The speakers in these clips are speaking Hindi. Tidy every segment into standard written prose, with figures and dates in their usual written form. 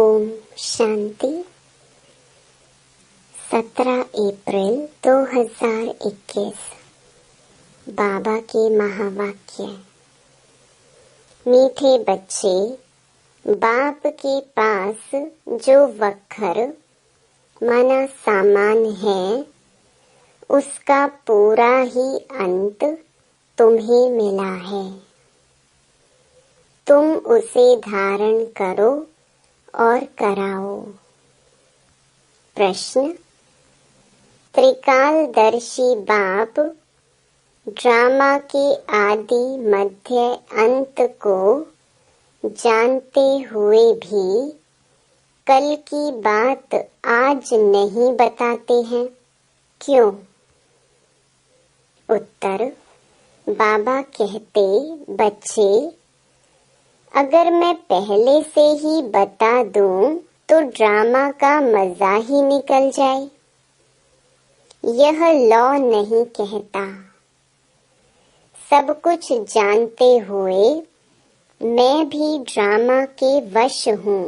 ओम शांति। 17 अप्रैल 2021। बाबा के महावाक्य। मीठे बच्चे, बाप के पास जो वक्खर माना सामान है, उसका पूरा ही अंत तुम्हें मिला है। तुम उसे धारण करो और कराओ। प्रश्न। त्रिकालदर्शी बाप ड्रामा के आदि मध्य अंत को जानते हुए भी कल की बात आज नहीं बताते हैं, क्यों? उत्तर। बाबा कहते, बच्चे, अगर मैं पहले से ही बता दूं तो ड्रामा का मजा ही निकल जाए। यह लॉ नहीं कहता। सब कुछ जानते हुए मैं भी ड्रामा के वश हूँ,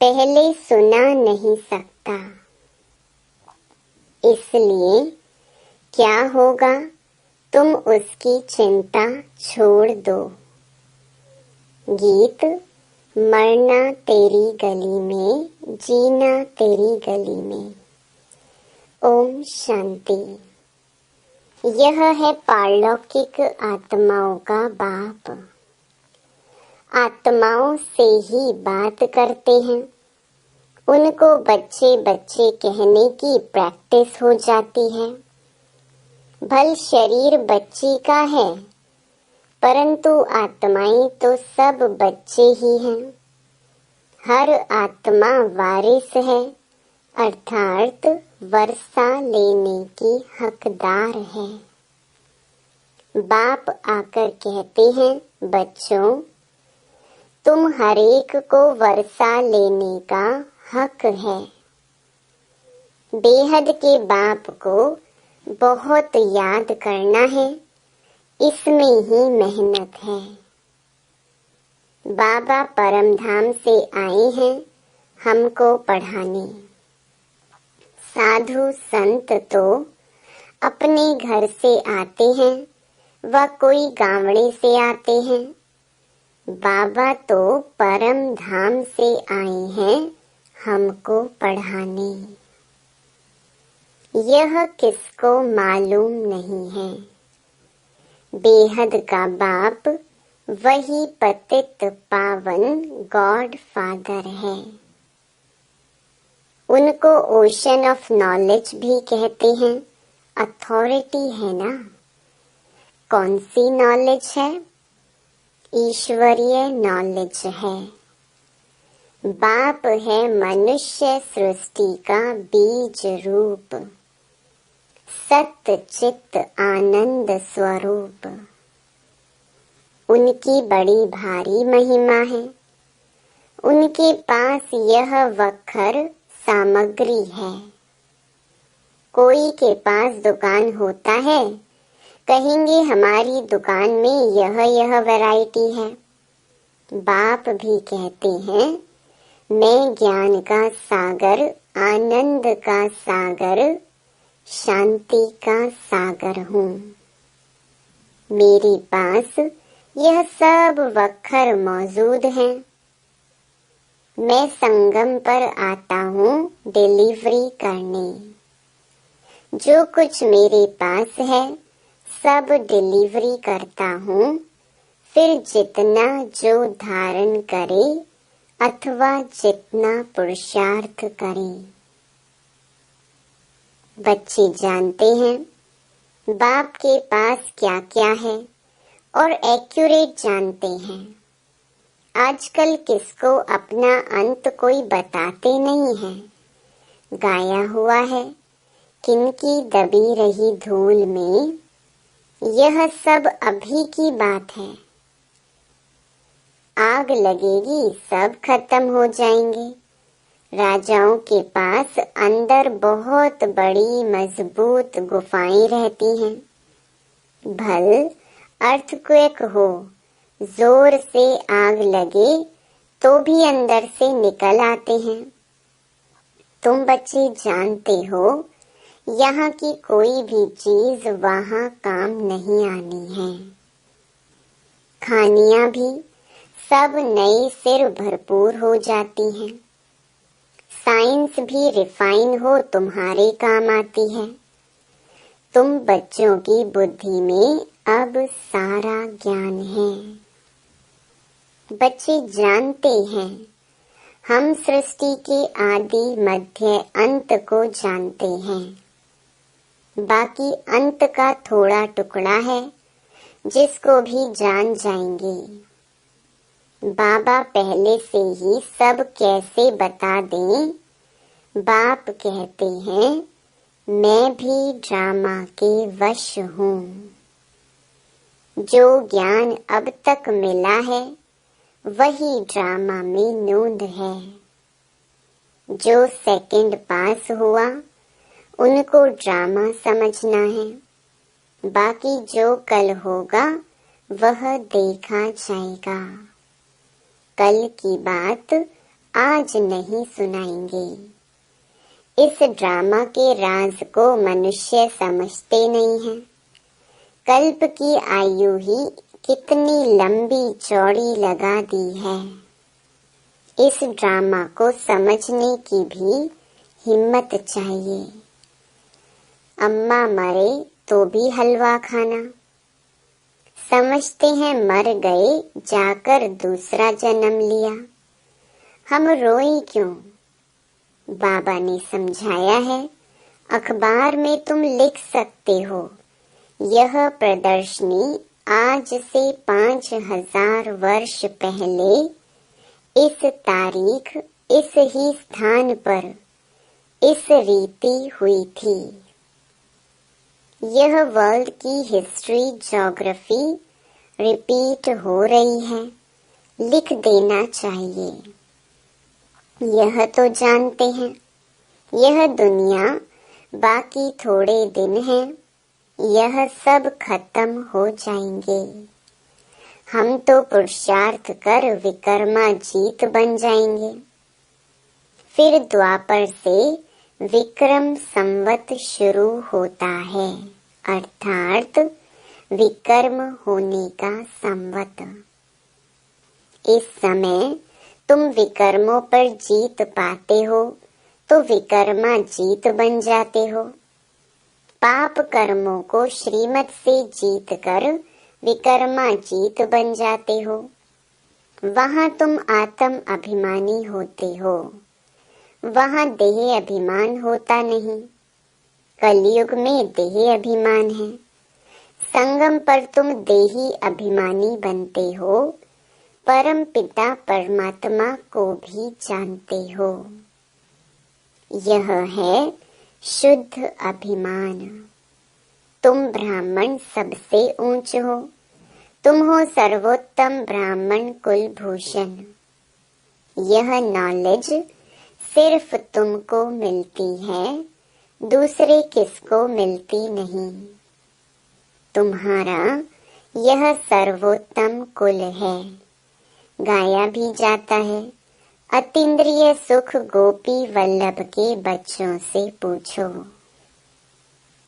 पहले सुना नहीं सकता। इसलिए क्या होगा, तुम उसकी चिंता छोड़ दो। गीत। मरना तेरी गली में, जीना तेरी गली में। ओम शांति। यह है पारलौकिक आत्माओं का बाप। आत्माओं से ही बात करते हैं। उनको बच्चे बच्चे कहने की प्रैक्टिस हो जाती है। भल शरीर बच्ची का है, परंतु आत्माएं तो सब बच्चे ही हैं। हर आत्मा वारिस है, अर्थात वर्षा लेने की हकदार है। बाप आकर कहते हैं, बच्चों, तुम हरेक को वर्षा लेने का हक है। बेहद के बाप को बहुत याद करना है, इसमें ही मेहनत है। बाबा परम धाम से आए हैं हमको पढ़ाने। साधु संत तो अपने घर से आते हैं व कोई गावड़े से आते हैं। बाबा तो परम धाम से आए हैं हमको पढ़ाने। यह किसको मालूम नहीं है। बेहद का बाप वही पतित पावन गॉड फादर है। उनको ओशन ऑफ नॉलेज भी कहते हैं। अथॉरिटी है ना। कौन सी नॉलेज है? ईश्वरीय नॉलेज है। बाप है मनुष्य सृष्टि का बीज रूप, सत्य चित्त आनंद स्वरूप। उनकी बड़ी भारी महिमा है। उनके पास यह वक्खर सामग्री है। कोई के पास दुकान होता है, कहेंगे हमारी दुकान में यह वैरायटी है। बाप भी कहते हैं, मैं ज्ञान का सागर, आनंद का सागर, शांति का सागर हूँ। मेरे पास यह सब वक्खर मौजूद हैं। मैं संगम पर आता हूँ डिलीवरी करने। जो कुछ मेरे पास है सब डिलीवरी करता हूँ। फिर जितना जो धारण करे अथवा जितना पुरुषार्थ करे। बच्चे जानते हैं बाप के पास क्या क्या है और एक्यूरेट जानते हैं। आजकल किसको अपना अंत कोई बताते नहीं है। गाया हुआ है, किनकी दबी रही धूल में, यह सब अभी की बात है। आग लगेगी, सब खत्म हो जाएंगे। राजाओं के पास अंदर बहुत बड़ी मजबूत गुफाएं रहती हैं। भल अर्थक्वेक हो, जोर से आग लगे तो भी अंदर से निकल आते हैं। तुम बच्चे जानते हो, यहाँ की कोई भी चीज वहाँ काम नहीं आनी है। खानियां भी सब नई सिर भरपूर हो जाती हैं। साइंस भी रिफाइन हो तुम्हारे काम आती है। तुम बच्चों की बुद्धि में अब सारा ज्ञान है। बच्चे जानते हैं, हम सृष्टि के आदि मध्य अंत को जानते हैं। बाकी अंत का थोड़ा टुकड़ा है जिसको भी जान जाएंगे। बाबा पहले से ही सब कैसे बता दें। बाप कहते हैं, मैं भी ड्रामा के वश हूँ। जो ज्ञान अब तक मिला है वही ड्रामा में नोंद है। जो सेकंड पास हुआ उनको ड्रामा समझना है। बाकी जो कल होगा वह देखा जाएगा। कल की बात आज नहीं सुनाएंगे। इस ड्रामा के राज को मनुष्य समझते नहीं हैं। कल्प की आयु ही कितनी लंबी चौड़ी लगा दी है। इस ड्रामा को समझने की भी हिम्मत चाहिए। अम्मा मरे तो भी हलवा खाना। समझते हैं मर गए जाकर दूसरा जन्म लिया। हम रोए क्यों? बाबा ने समझाया है, अखबार में तुम लिख सकते हो, यह प्रदर्शनी आज से 5000 वर्ष पहले इस तारीख इस ही स्थान पर इस रीति हुई थी। यह वर्ल्ड की हिस्ट्री ज्योग्राफी रिपीट हो रही है, लिख देना चाहिए। यह तो जानते हैं, यह दुनिया बाकी थोड़े दिन हैं, यह सब खत्म हो जाएंगे। हम तो पुरुषार्थ कर विक्रमाजीत बन जाएंगे। फिर द्वापर से विक्रम संवत शुरू होता है, अर्थात विक्रम होने का संवत। इस समय तुम विक्रमों पर जीत पाते हो तो विक्रमाजीत बन जाते हो। पाप कर्मों को श्रीमत से जीत कर विक्रमाजीत बन जाते हो। वहाँ तुम आत्म अभिमानी होते हो, वहाँ देह अभिमान होता नहीं। कलयुग में देह अभिमान है, संगम पर तुम देही अभिमानी बनते हो, परम पिता परमात्मा को भी जानते हो। यह है शुद्ध अभिमान। तुम ब्राह्मण सबसे ऊंच हो, तुम हो सर्वोत्तम ब्राह्मण कुलभूषण। यह नॉलेज सिर्फ तुमको मिलती है, दूसरे किसको मिलती नहीं। तुम्हारा यह सर्वोत्तम कुल है। गाया भी जाता है, अतीन्द्रिय सुख गोपी वल्लभ के बच्चों से पूछो।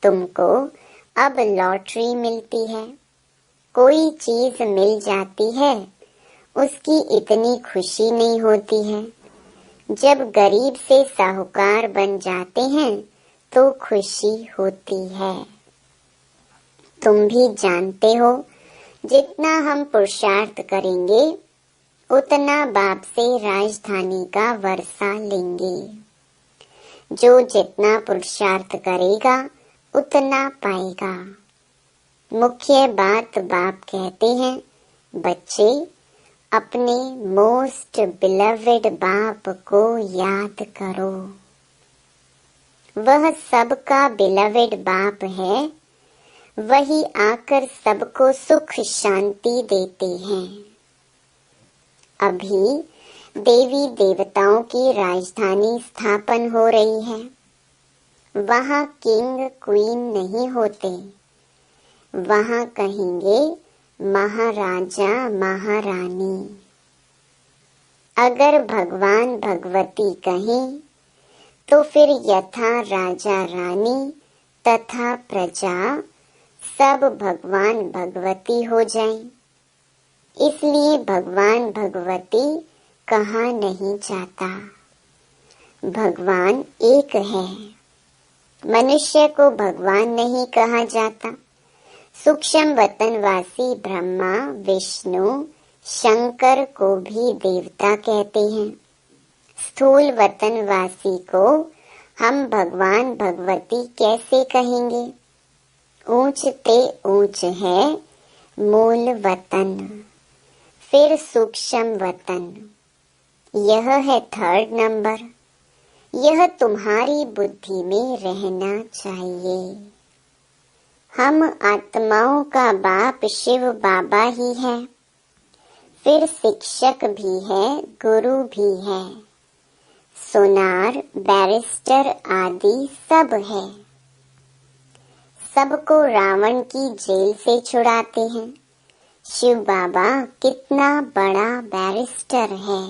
तुमको अब लॉटरी मिलती है, कोई चीज मिल जाती है, उसकी इतनी खुशी नहीं होती है। जब गरीब से साहूकार बन जाते हैं तो खुशी होती है। तुम भी जानते हो, जितना हम पुरुषार्थ करेंगे उतना बाप से राजधानी का वर्षा लेंगे। जो जितना पुरुषार्थ करेगा उतना पाएगा। मुख्य बात बाप कहते हैं, बच्चे अपने मोस्ट बिलवेड बाप को याद करो। वह सबका बिलवेड बाप है, वही आकर सबको सुख शांति देते हैं। अभी देवी देवताओं की राजधानी स्थापन हो रही है। वहाँ किंग क्वीन नहीं होते, वहाँ कहेंगे महाराजा महारानी। अगर भगवान भगवती कहें तो फिर यथा राजा रानी तथा प्रजा सब भगवान भगवती हो जाएं। इसलिए भगवान भगवती कहा नहीं जाता। भगवान एक है। मनुष्य को भगवान नहीं कहा जाता। सूक्ष्म वतनवासी ब्रह्मा विष्णु शंकर को भी देवता कहते हैं। स्थूल वतनवासी को हम भगवान भगवती कैसे कहेंगे? ऊंच पे ऊंच है मूल वतन, फिर सूक्ष्म वतन, यह है थर्ड नंबर। यह तुम्हारी बुद्धि में रहना चाहिए। हम आत्माओं का बाप शिव बाबा ही है, फिर शिक्षक भी है, गुरु भी है, सोनार, बैरिस्टर आदि सब है। सबको रावण की जेल से छुड़ाते हैं। शिव बाबा कितना बड़ा बैरिस्टर है।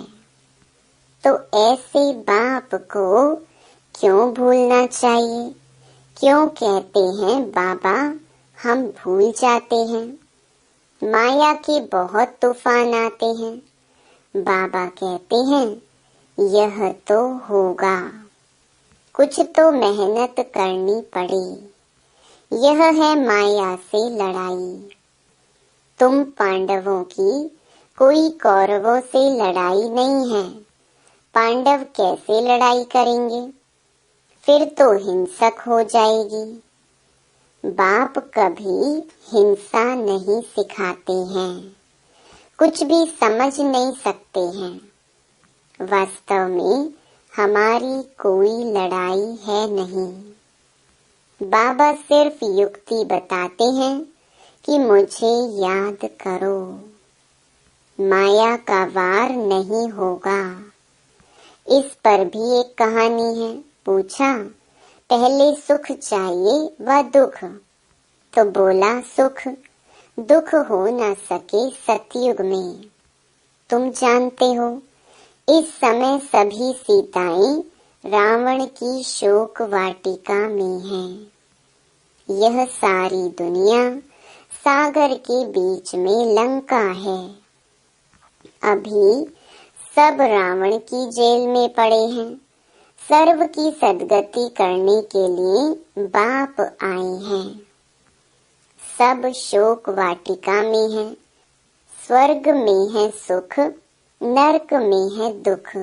तो ऐसे बाप को क्यों भूलना चाहिए? क्यों कहते हैं बाबा हम भूल जाते हैं? माया के बहुत तूफान आते हैं। बाबा कहते हैं यह तो होगा, कुछ तो मेहनत करनी पड़ी। यह है माया से लड़ाई। तुम पांडवों की कोई कौरवों से लड़ाई नहीं है। पांडव कैसे लड़ाई करेंगे? फिर तो हिंसक हो जाएगी। बाप कभी हिंसा नहीं सिखाते हैं, कुछ भी समझ नहीं सकते हैं। वास्तव में हमारी कोई लड़ाई है नहीं। बाबा सिर्फ युक्ति बताते हैं कि मुझे याद करो, माया का वार नहीं होगा। इस पर भी एक कहानी है। पूछा पहले सुख चाहिए व दुख? तो बोला सुख। दुख हो न सके सतयुग में। तुम जानते हो इस समय सभी सीताएं रावण की शोक वाटिका में हैं। यह सारी दुनिया सागर के बीच में लंका है। अभी सब रावण की जेल में पड़े हैं। सर्व की सद्गति करने के लिए बाप आए हैं। सब शोक वाटिका में है। स्वर्ग में है सुख, नरक में है दुख।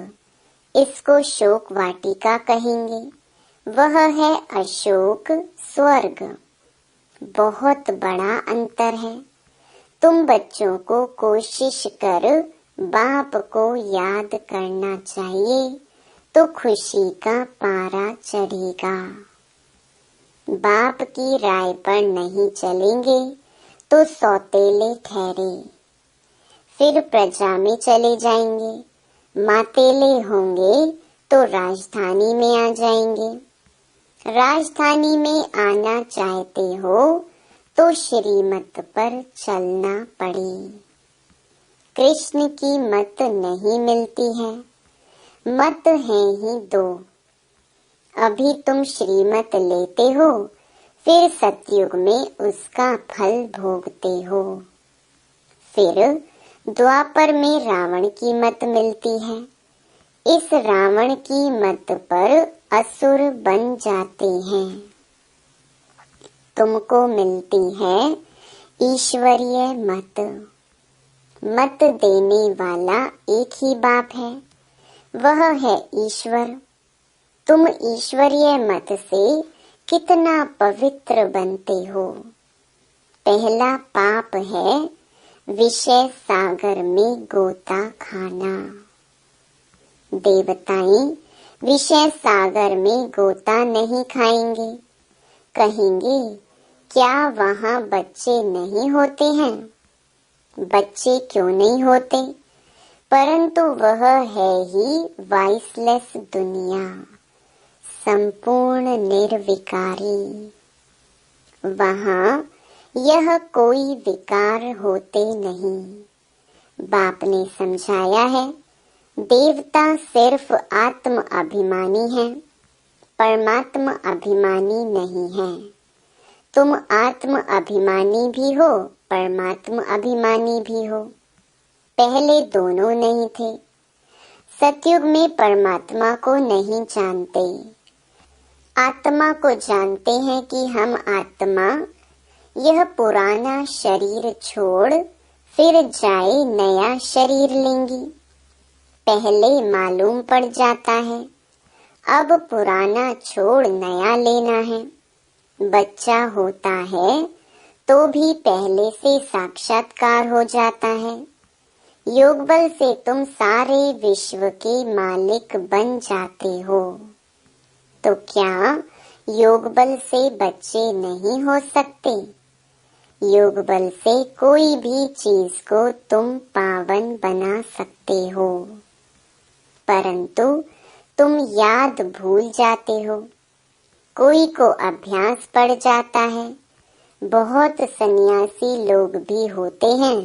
इसको शोक वाटिका कहेंगे। वह है अशोक स्वर्ग। बहुत बड़ा अंतर है। तुम बच्चों को कोशिश कर बाप को याद करना चाहिए तो खुशी का पारा चढ़ेगा। बाप की राय पर नहीं चलेंगे तो सौतेले ठहरे, फिर प्रजा में चले जाएंगे। मातेले होंगे तो राजधानी में आ जाएंगे। राजधानी में आना चाहते हो तो श्रीमत पर चलना पड़े। कृष्ण की मत नहीं मिलती है। मत है ही दो। अभी तुम श्रीमत लेते हो, फिर सतयुग में उसका फल भोगते हो। फिर द्वापर में रावण की मत मिलती है। इस रावण की मत पर असुर बन जाते हैं। तुमको मिलती है ईश्वरीय मत। मत देने वाला एक ही बाप है, वह है ईश्वर। तुम ईश्वरीय मत से कितना पवित्र बनते हो। पहला पाप है विषय सागर में गोता खाना। देवताएं विषय सागर में गोता नहीं खाएंगे। कहेंगे क्या वहाँ बच्चे नहीं होते हैं? बच्चे क्यों नहीं होते? परंतु वह है ही वाइसलेस दुनिया, संपूर्ण निर्विकारी। वहाँ यह कोई विकार होते नहीं। बाप ने समझाया है देवता सिर्फ आत्म अभिमानी है, परमात्मा अभिमानी नहीं है। तुम आत्म अभिमानी भी हो, परमात्मा अभिमानी भी हो। पहले दोनों नहीं थे। सतयुग में परमात्मा को नहीं जानते, आत्मा को जानते हैं कि हम आत्मा यह पुराना शरीर छोड़ फिर जाए नया शरीर लेंगी। पहले मालूम पड़ जाता है, अब पुराना छोड़ नया लेना है। बच्चा होता है तो भी पहले से साक्षात्कार हो जाता है। योग बल से तुम सारे विश्व के मालिक बन जाते हो। तो क्या योग बल से बच्चे नहीं हो सकते? योग बल से कोई भी चीज को तुम पावन बना सकते हो, परंतु तुम याद भूल जाते हो। कोई को अभ्यास पड़ जाता है। बहुत सन्यासी लोग भी होते हैं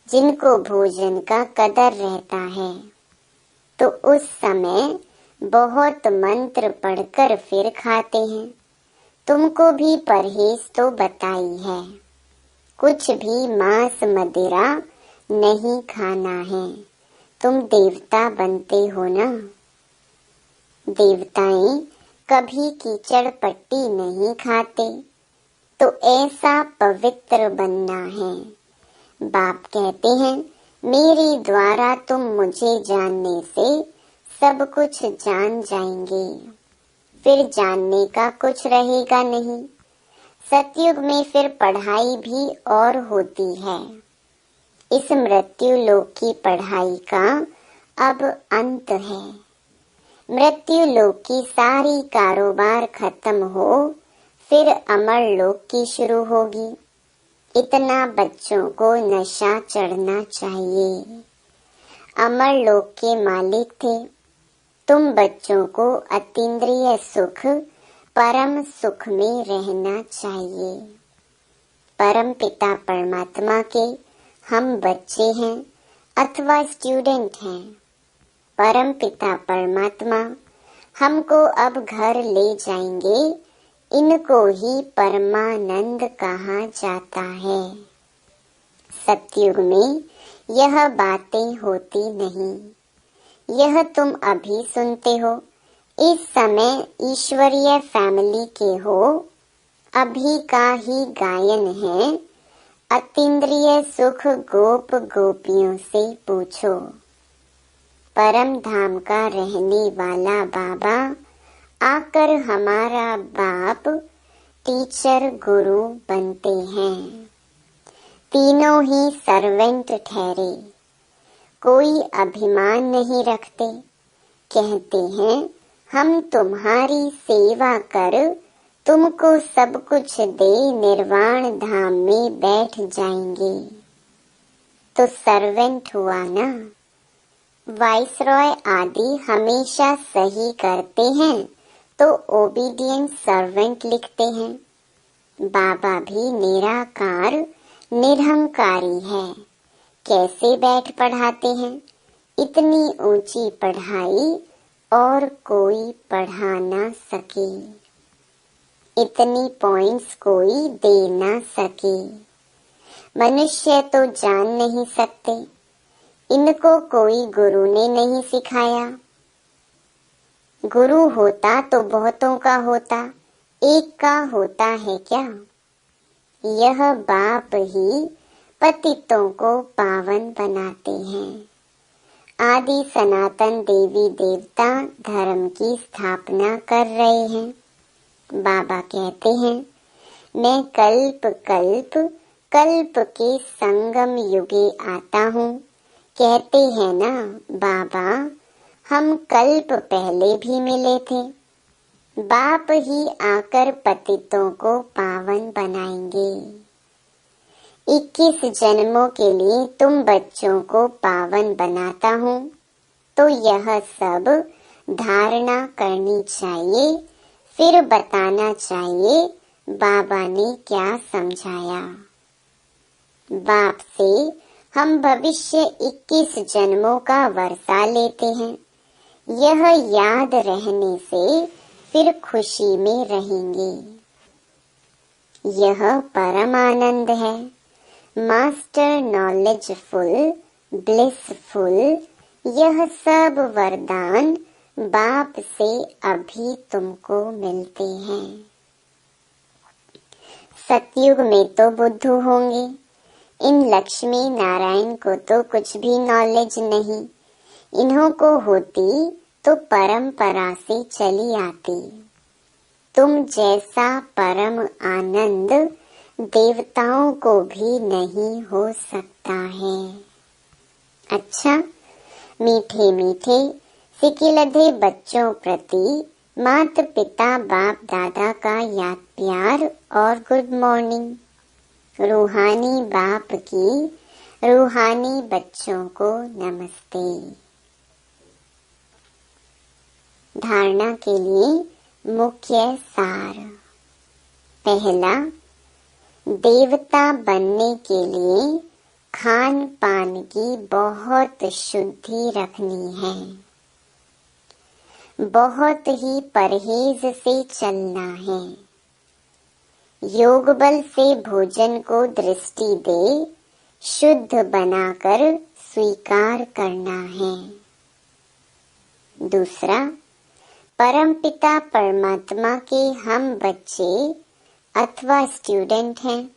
जिनको भोजन का कदर रहता है, तो उस समय बहुत मंत्र पढ़कर फिर खाते हैं। तुमको भी परहेज तो बताई है, कुछ भी मांस मदिरा नहीं खाना है। तुम देवता बनते हो ना। देवताएं कभी कीचड़ पट्टी नहीं खाते, तो ऐसा पवित्र बनना है। बाप कहते हैं, मेरे द्वारा तुम मुझे जानने से सब कुछ जान जाएंगे, फिर जानने का कुछ रहेगा नहीं। सतयुग में फिर पढ़ाई भी और होती है। इस मृत्यु लोक की पढ़ाई का अब अंत है। मृत्यु लोक की सारी कारोबार खत्म हो, फिर अमर लोक की शुरू होगी। इतना बच्चों को नशा चढ़ना चाहिए। अमर लोक के मालिक थे। तुम बच्चों को अतीन्द्रिय सुख, परम सुख में रहना चाहिए। परम पिता परमात्मा के हम बच्चे हैं अथवा स्टूडेंट हैं। परम पिता परमात्मा हमको अब घर ले जाएंगे। इनको ही परमानंद कहा जाता है। सतयुग में यह बातें होती नहीं। यह तुम अभी सुनते हो। इस समय ईश्वरीय फैमिली के हो। अभी का ही गायन है। अतीन्द्रिय सुख गोप गोपियों से पूछो। परम धाम का रहने वाला बाबा आकर हमारा बाप टीचर गुरु बनते हैं। तीनों ही सर्वेंट ठहरे। कोई अभिमान नहीं रखते। कहते हैं हम तुम्हारी सेवा कर तुमको सब कुछ दे निर्वाण धाम में बैठ जाएंगे। तो सर्वेंट हुआ ना। वाइसरॉय आदि हमेशा सही करते हैं तो ओबीडियंट सर्वेंट लिखते हैं। बाबा भी निराकार निरहंकारी है। कैसे बैठ पढ़ाते हैं? इतनी ऊंची पढ़ाई और कोई पढ़ा ना सके। इतनी पॉइंट्स कोई दे ना सके। मनुष्य तो जान नहीं सकते। इनको कोई गुरु ने नहीं सिखाया। गुरु होता तो बहुतों का होता, एक का होता है क्या? यह बाप ही पतितों को पावन बनाते हैं। आदि सनातन देवी देवता धर्म की स्थापना कर रहे हैं। बाबा कहते हैं मैं कल्प कल्प कल्प के संगम युगे आता हूँ। कहते हैं ना बाबा हम कल्प पहले भी मिले थे। बाप ही आकर पतितों को पावन बनाएंगे। 21 जन्मों के लिए तुम बच्चों को पावन बनाता हूँ, तो यह सब धारणा करनी चाहिए, फिर बताना चाहिए बाबा ने क्या समझाया। बाप से हम भविष्य 21 जन्मों का वर्षा लेते हैं। यह याद रहने से फिर खुशी में रहेंगे। यह परम आनंद है। मास्टर नॉलेजफुल, ब्लिसफुल, यह सब वरदान बाप से अभी तुमको मिलते हैं। सतयुग में तो बुद्धू होंगे। इन लक्ष्मी नारायण को तो कुछ भी नॉलेज नहीं। इन्हों को होती तो परंपरा से चली आती। तुम जैसा परम आनंद देवताओं को भी नहीं हो सकता है। अच्छा, मीठे मीठे सिकिलधे बच्चों प्रति माता पिता बाप दादा का याद प्यार और गुड मॉर्निंग। रूहानी बाप की रूहानी बच्चों को नमस्ते। धारणा के लिए मुख्य सार। पहला, देवता बनने के लिए खान पान की बहुत शुद्धि रखनी है। बहुत ही परहेज से चलना है। योग बल से भोजन को दृष्टि दे शुद्ध बनाकर स्वीकार करना है। दूसरा, परमपिता परमात्मा के हम बच्चे अथवा स्टूडेंट हैं।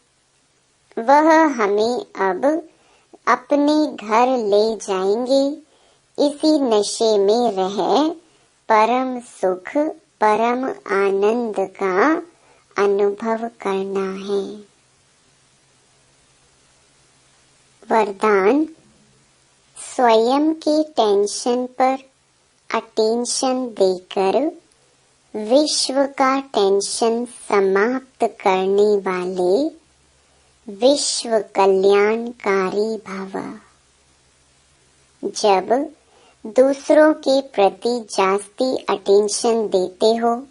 वह हमें अब अपने घर ले जाएंगे। इसी नशे में रह परम सुख, परम आनंद का अनुभव करना है। वरदान, स्वयं के टेंशन पर अटेंशन देकर विश्व का टेंशन समाप्त करने वाले विश्व कल्याणकारी भव। जब दूसरों के प्रति जास्ती अटेंशन देते हो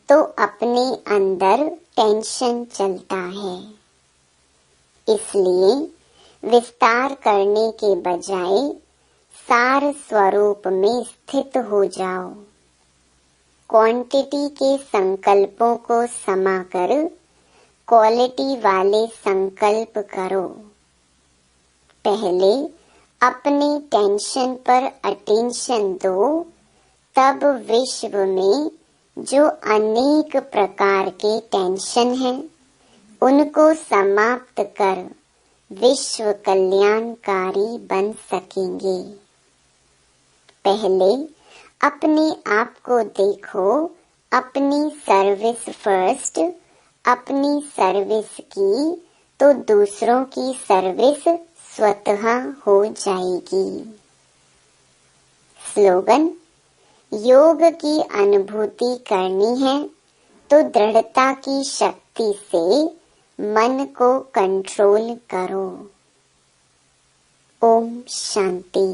तो अपने अंदर टेंशन चलता है। इसलिए विस्तार करने के बजाय सार स्वरूप में स्थित हो जाओ। क्वांटिटी के संकल्पों को समाकर क्वालिटी वाले संकल्प करो। पहले अपने टेंशन पर अटेंशन दो, तब विश्व में जो अनेक प्रकार के टेंशन हैं, उनको समाप्त कर विश्व कल्याणकारी बन सकेंगे। पहले अपने आप को देखो, अपनी सर्विस फर्स्ट। अपनी सर्विस की तो दूसरों की सर्विस स्वतः हो जाएगी। स्लोगन, योग की अनुभूति करनी है तो दृढ़ता की शक्ति से मन को कंट्रोल करो। ओम शांति।